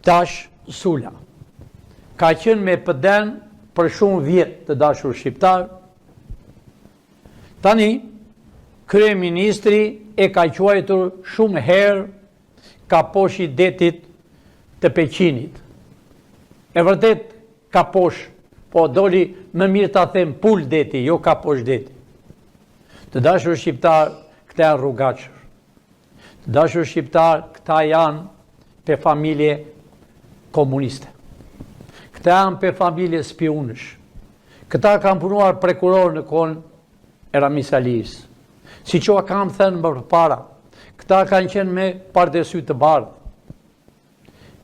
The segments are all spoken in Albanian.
Dash Sula ka qenë me pëden për shumë vjetë të dashur shqiptar. Tani, kryeministri e ka quajtur shumë herë kaposh i detit të Peqinit. E vërtet kaposh, po doli më mirë ta them pul deti, jo kaposh deti. Të dashur shqiptar, këta janë rrugachër. Të dashur shqiptar, këta janë pe familje komuniste. Këta janë pe familje spionësh. Këta kanë punuar prokuror në kohën e Ramis Ali's. Si që kam thënë më përpara, këta kanë qenë me pardesy të bardhë.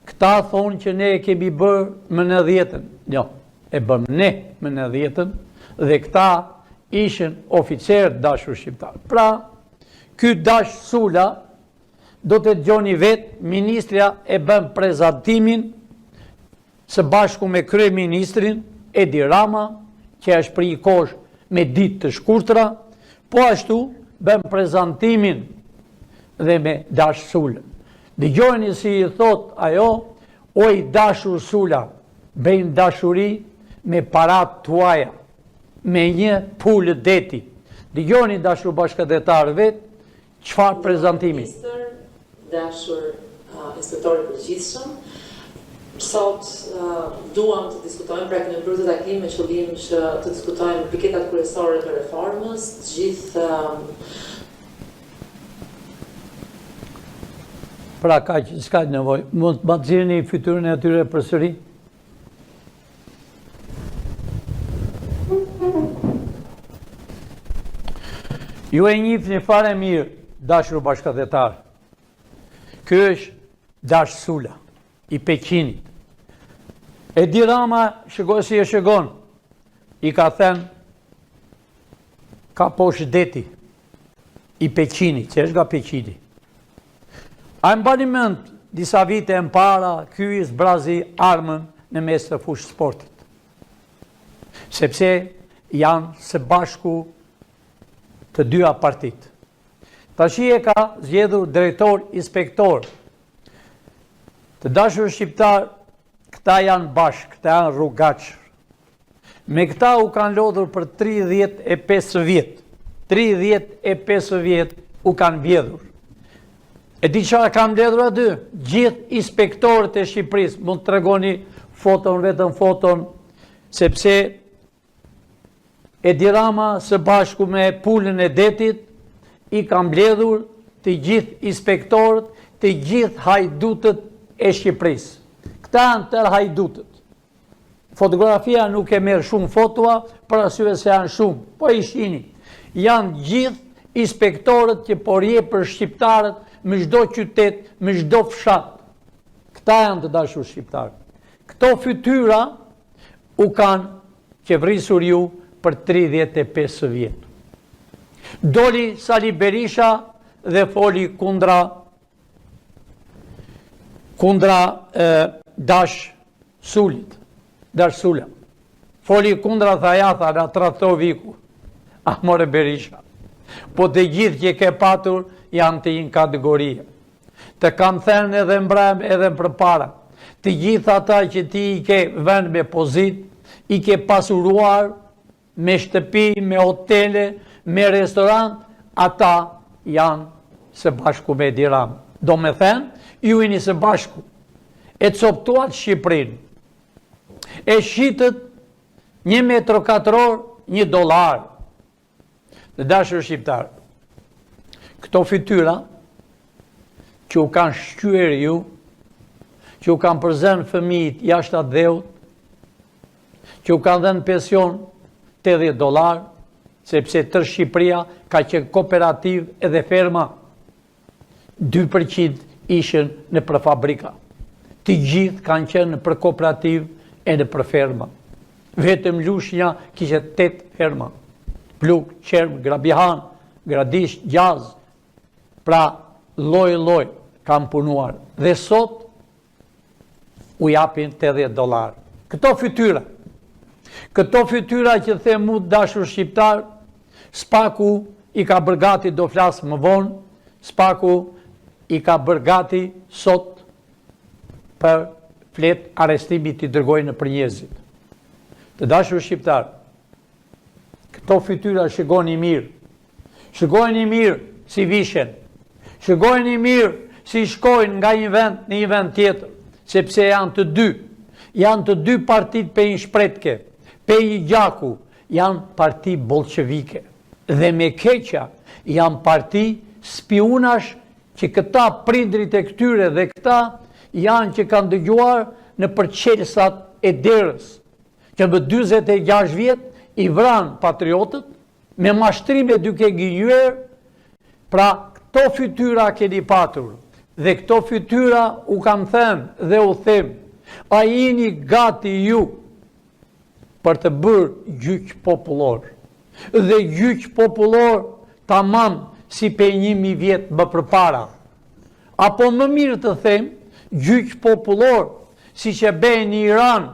Këta thonë që ne e kemi bërë më në 10-ën. Jo, e bëm ne më në 10-ën dhe këta ishin oficerë dashur shqiptar. Pra, ky Dash Sula do të dëgjoni vetë, ministrja e bën prezantimin së bashku me kryeministrin Edi Rama, që është për një kosh me ditë të shkurtra, po ashtu bën prezantimin dhe me Dash Sula. Dëgjoni si i thot ajo, oj dashur Sula, bëjnë dashuri me parat tuaja, me një pulë deti. Dëgjoni dashur bashkëdhetar vetë, çfarë prezantimi? Dashur inspektori përgjithshëm, sot duam të diskutojmë, pra kemi bërë të takim me qëllim që të diskutojmë piketat kryesore të reformës, të gjithë Pra ka që s'ka nevoj, mund të nxjerrni fytyrën e atyre përsëri? Ju e njihni fare mirë, dashur bashkëdhetar. Ky është Dash Sula, i Peqinit. Edi Rama, shikoj si e shikon, i ka thënë kaposh deti, i Peqinit, që është nga Peqini. A mbani mend disa vite më para, ky zbrazi armën në mes të fushë sportit. Sepse janë së bashku të dyja partitë. Tashi e ka zgjedhur drejtor inspektor. Të dashur shqiptar, këta janë bashkë, këta janë rrugachër. Me këta u kanë lodhur për 35 vjet. 35 vjet u kanë vjedhur. E di çfarë kam mbledhur aty? Gjithë inspektorët e Shqipërisë, mund të tregoni foton, vetëm foton, sepse Edi Rama së bashku me pulën e detit i kam mbledhur të gjithë inspektorët, të gjithë hajdutët e Shqipërisë. Këta janë tërë hajdutët. Fotografia nuk e merr shumë fotoa, për arsye se janë shumë, po i shihni. Janë gjithë inspektorët që po rje për shqiptarët me çdo qytet, me çdo fshat. Këta janë të dashur shqiptarë. Këto fytyra u kanë qeverisur ju për 35 vjet. Doli Sali Berisha dhe foli kundra Dash Sulit, Dash Sula. Foli kundra Thajatha, na tradhtoi Viku. Amore Berisha. Po të gjithë që ke patur janë të një kategorie. Të kam thënë edhe mbrëm edhe përpara. Të gjithë ata që ti i ke vënë me pozit, i ke pasuruar me shtëpi, me hotele, me restorant, ata janë së bashku me Edi Rama. Do me thënë, ju jeni së bashku. E coptuat Shqipërinë. E shitët 1 metro katror, $1. Dhe dashur shqiptar, këto fytyra që u kanë shqyer ju, që u kanë përzën fëmijët jashtë atë dheut, që u kanë dhënë pension $80, sepse tërë Shqipëria ka qenë kooperativ edhe ferma, 2% ishin në për fabrika. Të gjithë kanë qenë në për kooperativ e në për ferma. Vetëm Lushnja kishte 8 ferma. Pluk, Qerm, Grabihan, Gradish, Gjaz. Pra, loj kam punuar. Dhe sot u japin $80. Këto fytyra që them mu dashur shqiptar, spaku i ka bërgati, do flasë më vonë, spaku i ka bërgati sot për flet arrestimit të dërgojnë në për njerëzit. Të dashur shqiptar, këto fytyra shikojnë mirë. Shikojnë mirë si vishen. Shikojnë mirë si shkojnë nga një vend në një vend tjetër, sepse janë të dy. Janë të dy partit pe një shpretke, pe një gjaku, janë parti bolshevike. Dhe me keqa janë parti spionash që këta prindrit e këtyre dhe këta janë që kanë dëgjuar në përqelsat e derës, që më 46 vjet i vranë patriotët, me mashtrime duke gënjur. Pra këto fytyra keni patur, dhe këto fytyra u kam thënë dhe u them, a jeni gati ju për të bërë gjyq popullor, dhe gjyq popullor tamam si pe 1000 vjet më përpara. Apo më mirë të them, gjyq popullor si që bëjnë në Iran,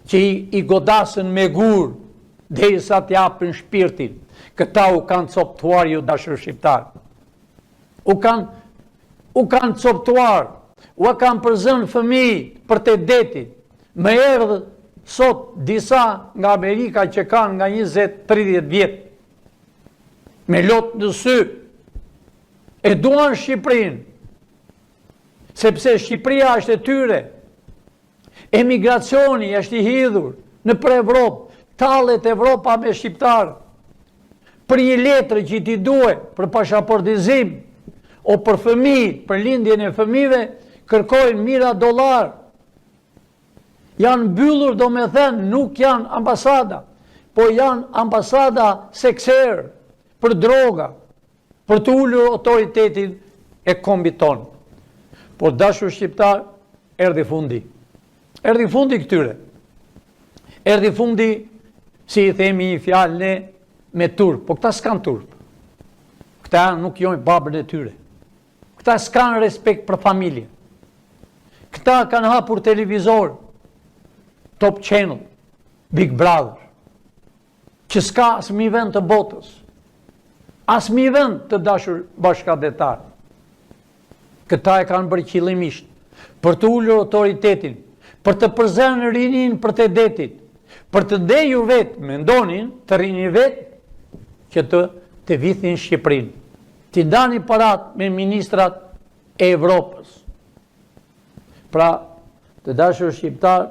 që i godasën me gur, dhe i sa t'japën shpirtin. Këta u kanë coptuar ju dashur shqiptar. U kanë coptuar, u kanë përzën fëmijë për të detit. Më erdhë sot disa nga Amerika që kanë nga 20-30 vjet, me lot në sy, e duan Shqipërinë, sepse Shqipëria është e tyre. Emigracioni është i hidhur në për Evropë, tallet Evropa me shqiptarë. Për një letër që ti duhe për pasaportizim, o për fëmijë, për lindjen e fëmijëve, kërkojnë mira dollar. Janë mbyllur, do me thënë, nuk janë ambasada, po janë ambasada sekser, për droga, për të ullur autoritetin e kombit tonë. Por dashur shqiptar, erdhi fundi. Erdhi fundi këtyre. Erdhi fundi, si i themi një fjalë ne, me turp. Po këta s'kan turp. Këta nuk jojnë babën e tyre. Këta s'kan respekt për familje. Këta kanë hapur televizor, Top Channel, Big Brother, që s'ka asmi vend të botës. Asmi vend të dashur bashkëdetar. Këta e kanë bërë qëllimisht për të ullur autoritetin, për të përzerë rinin për të detit, për të ndejur vetë, mendonin të rinin vetë, që të vithin Shqipërinë, të ndani parat me ministrat e Evropës. Pra, të dashur shqiptar,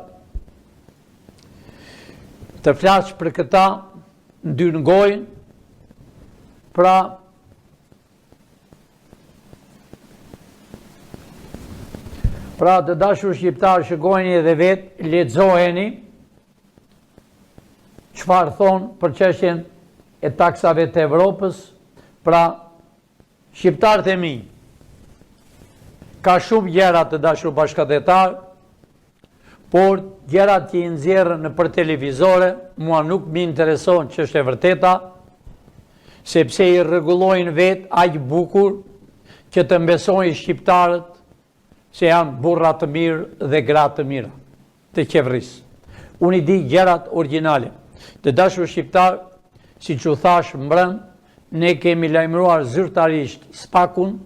të flasë për këta në dy në gojnë, pra të dashur shqiptar shikojeni edhe vetë, lexojeni çfarë thonë për çështjen e taksave të Evropës. Pra, shqiptarët e mi, ka shumë gjëra të dashur bashkëdetar, por gjërat që i nxjerrën në për televizore, mua nuk më intereson ç'është e vërteta, sepse i rregullojnë vetë aq bukur që të mbesojnë shqiptarët se janë burra të mirë dhe gra të mira të qeverisë. Unë i di gjërat origjinale. Të dashur shqiptar, si që thash mbrëm, ne kemi lajmëruar zyrtarisht SPAK-un